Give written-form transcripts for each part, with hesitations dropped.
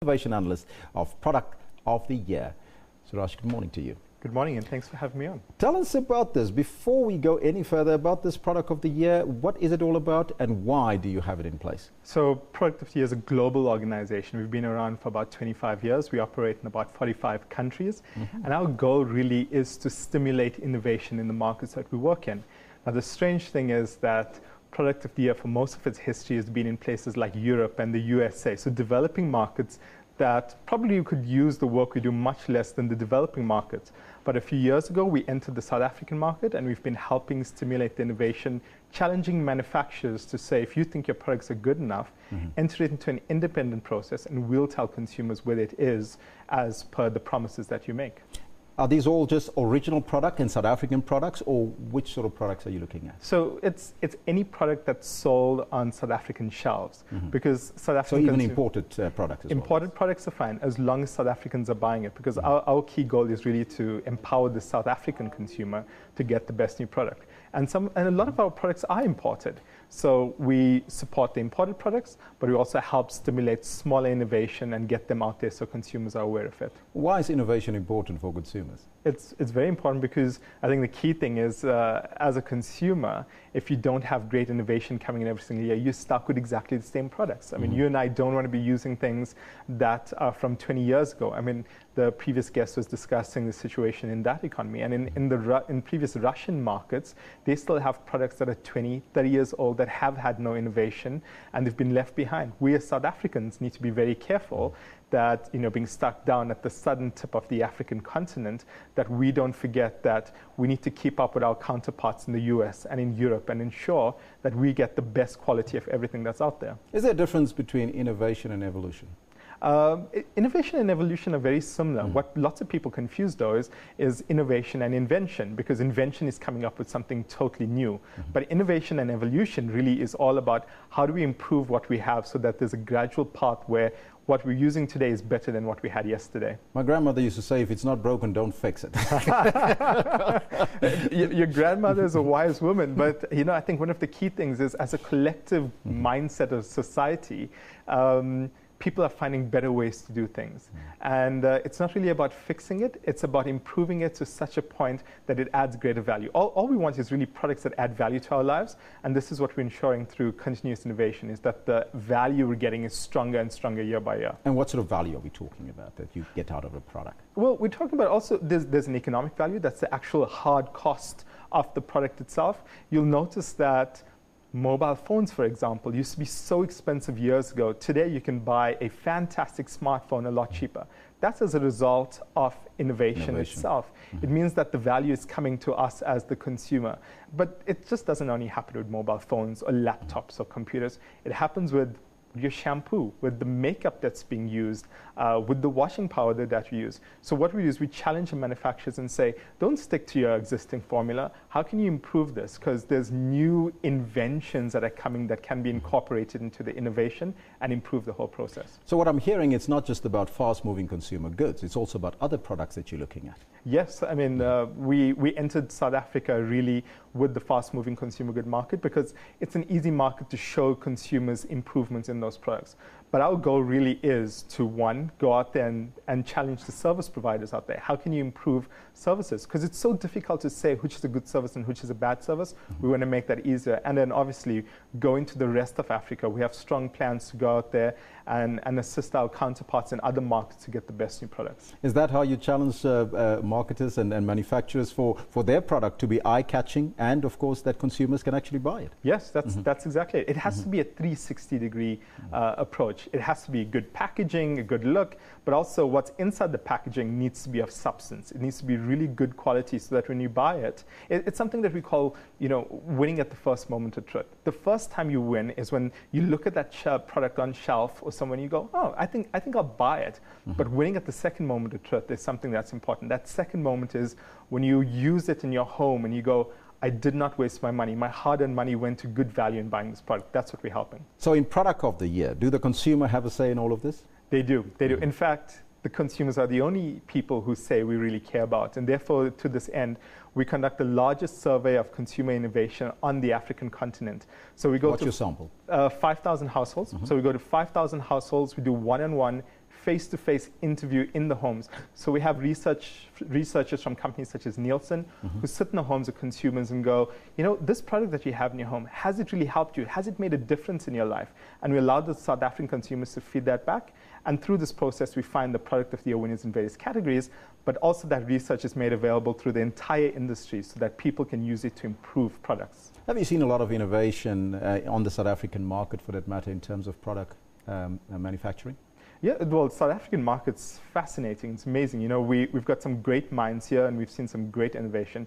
Innovation Analyst of Product of the Year. Sewraj, good morning to you. Good morning, and thanks for having me on. Tell us about this, before we go any further, about this Product of the Year. What is it all about, and why do you have it in place? So Product of the Year is a global organization. We've been around for about 25 years. We operate in about 45 countries. And our goal really is to stimulate innovation in the markets that we work in. Now, the strange thing is that Product of the Year, for most of its history, has been in places like Europe and the USA, so developing markets that probably could use the work we do much less than the developing markets. But a few years ago, we entered the South African market, and we've been helping stimulate the innovation, challenging manufacturers to say, if you think your products are good enough, enter it into an independent process, and we'll tell consumers whether it is as per the promises that you make. Are these all just original product and South African products, or which sort of products are you looking at? So it's any product that's sold on South African shelves, because South African. So even imported products as Imported products are fine, as long as South Africans are buying it, because our key goal is really to empower the South African consumer to get the best new product. And a lot of our products are imported. So we support the imported products, but we also help stimulate smaller innovation and get them out there so consumers are aware of it. Why is innovation important for consumers? It's very important because I think the key thing is, as a consumer, if you don't have great innovation coming in every single year, you're stuck with exactly the same products. I mean, you and I don't want to be using things that are from 20 years ago. I mean, the previous guest was discussing the situation in that economy. And in previous Russian markets, they still have products that are 20, 30 years old that have had no innovation, and they've been left behind. We as South Africans need to be very careful that, being stuck down at the southern tip of the African continent, that we don't forget that we need to keep up with our counterparts in the US and in Europe and ensure that we get the best quality of everything that's out there. Is there a difference between innovation and evolution? Innovation and evolution are very similar. What lots of people confuse, though, is innovation and invention, because invention is coming up with something totally new. But innovation and evolution really is all about how do we improve what we have so that there's a gradual path where what we're using today is better than what we had yesterday. My grandmother used to say, if it's not broken, don't fix it. Your grandmother is a wise woman, but I think one of the key things is, as a collective mindset of society, people are finding better ways to do things. And it's not really about fixing it, it's about improving it to such a point that it adds greater value. All we want is really products that add value to our lives, and this is what we're ensuring through continuous innovation, is that the value we're getting is stronger and stronger year by year. And what sort of value are we talking about that you get out of a product? Well, we're talking about also, there's an economic value, that's the actual hard cost of the product itself. You'll notice that mobile phones, for example, used to be so expensive years ago. Today, you can buy a fantastic smartphone a lot cheaper. That's as a result of innovation itself. It means that the value is coming to us as the consumer. But it just doesn't only happen with mobile phones or laptops or computers. It happens with your shampoo, with the makeup that's being used, with the washing powder that we use. So what we do is we challenge the manufacturers and say, don't stick to your existing formula. How can you improve this? Because there's new inventions that are coming that can be incorporated into the innovation and improve the whole process. So what I'm hearing, it's not just about fast-moving consumer goods, it's also about other products that you're looking at. Yes, I mean, we entered South Africa really with the fast-moving consumer good market, because it's an easy market to show consumers improvements in those products. But our goal really is to, one, go out there and challenge the service providers out there. How can you improve services? Because it's so difficult to say which is a good service and which is a bad service. We want to make that easier. And then obviously go into the rest of Africa. We have strong plans to go out there and assist our counterparts in other markets to get the best new products. Is that how you challenge marketers and manufacturers for their product to be eye-catching, and of course that consumers can actually buy it? Yes, that's exactly it. It has to be a 360-degree approach. It has to be good packaging, a good look, but also what's inside the packaging needs to be of substance. It needs to be really good quality so that when you buy it, it's something that we call, winning at the first moment of truth. The first time you win is when you look at that product on shelf or somewhere and you go, oh, I think I'll buy it. But winning at the second moment of truth is something that's important. That second moment is when you use it in your home and you go, I did not waste my money. My hard-earned money went to good value in buying this product. That's what we're helping. So in Product of the Year, do the consumer have a say in all of this? They do. They do. In fact, the consumers are the only people who say we really care about. And therefore, to this end, we conduct the largest survey of consumer innovation on the African continent. So we go What's your sample? 5,000 households. So we go to 5,000 households. We do one-on-one face-to-face interview in the homes. So we have researchers from companies such as Nielsen who sit in the homes of consumers and go, you know, this product that you have in your home, has it really helped you? Has it made a difference in your life? And we allow the South African consumers to feed that back. And through this process, we find the product of the year winners in various categories, but also that research is made available through the entire industry so that people can use it to improve products. Have you seen a lot of innovation on the South African market, for that matter, in terms of product manufacturing? Yeah, well, South African market's fascinating. It's amazing. You know, we've got some great minds here, and we've seen some great innovation.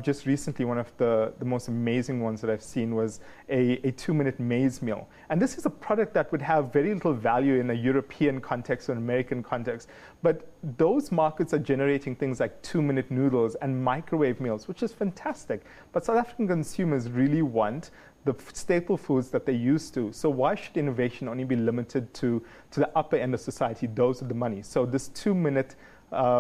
Just recently, one of the most amazing ones that I've seen was a 2-minute maize meal. And this is a product that would have very little value in a European context or an American context. But those markets are generating things like 2-minute noodles and microwave meals, which is fantastic. But South African consumers really want the staple foods that they're used to. So why should innovation only be limited to the upper end of society, those with the money? So this 2-minute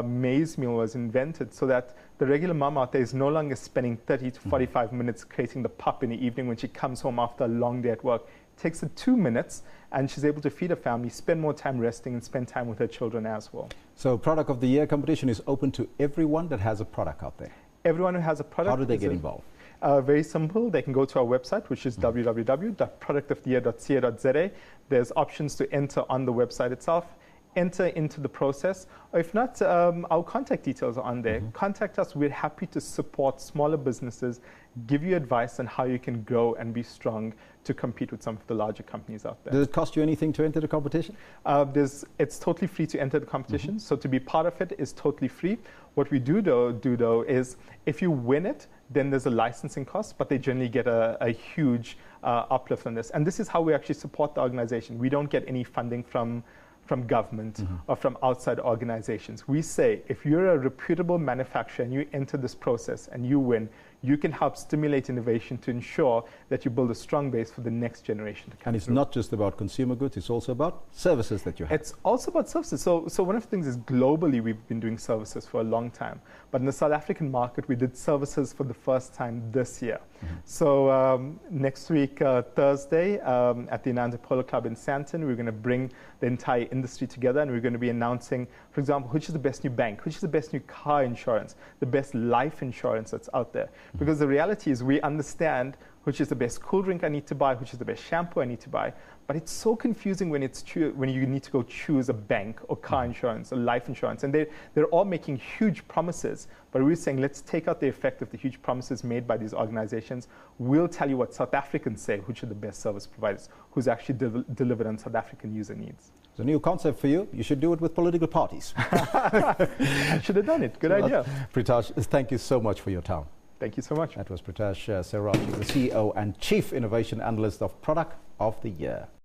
maize meal was invented so that the regular mom out there is no longer spending 30 to 45 minutes creating the pup in the evening when she comes home after a long day at work. It takes her 2 minutes, and she's able to feed her family, spend more time resting, and spend time with her children as well. So Product of the Year competition is open to everyone that has a product out there? Everyone who has a product. How do they get involved? Very simple. They can go to our website, which is www.productoftheyear.ca.za. There's options to enter on the website itself. Enter into the process. Or if not, our contact details are on there. Contact us. We're happy to support smaller businesses, give you advice on how you can grow and be strong to compete with some of the larger companies out there. Does it cost you anything to enter the competition? It's totally free to enter the competition. So to be part of it is totally free. What we do though is if you win it, then there's a licensing cost, but they generally get a huge uplift on this. And this is how we actually support the organization. We don't get any funding from government or from outside organizations. We say, if you're a reputable manufacturer and you enter this process and you win, you can help stimulate innovation to ensure that you build a strong base for the next generation to come. And it's not just about consumer goods, it's also about services that you have. It's also about services. So one of the things is globally we've been doing services for a long time. But in the South African market, we did services for the first time this year. So next week, Thursday, at the Ananda Polo Club in Sandton, we're going to bring the entire industry together, and we're going to be announcing, for example, which is the best new bank, which is the best new car insurance, the best life insurance that's out there. Because the reality is we understand which is the best cool drink I need to buy, which is the best shampoo I need to buy. But it's so confusing when when you need to go choose a bank or car insurance or life insurance. And they're all making huge promises. But we're saying, let's take out the effect of the huge promises made by these organizations. We'll tell you what South Africans say, which are the best service providers, who's actually delivered on South African user needs. It's a new concept for you. You should do it with political parties. I should have done it. Good idea. Preetesh, thank you so much for your time. Thank you so much. That was Preetesh Sewraj, the CEO and Chief Innovation Analyst of Product of the Year.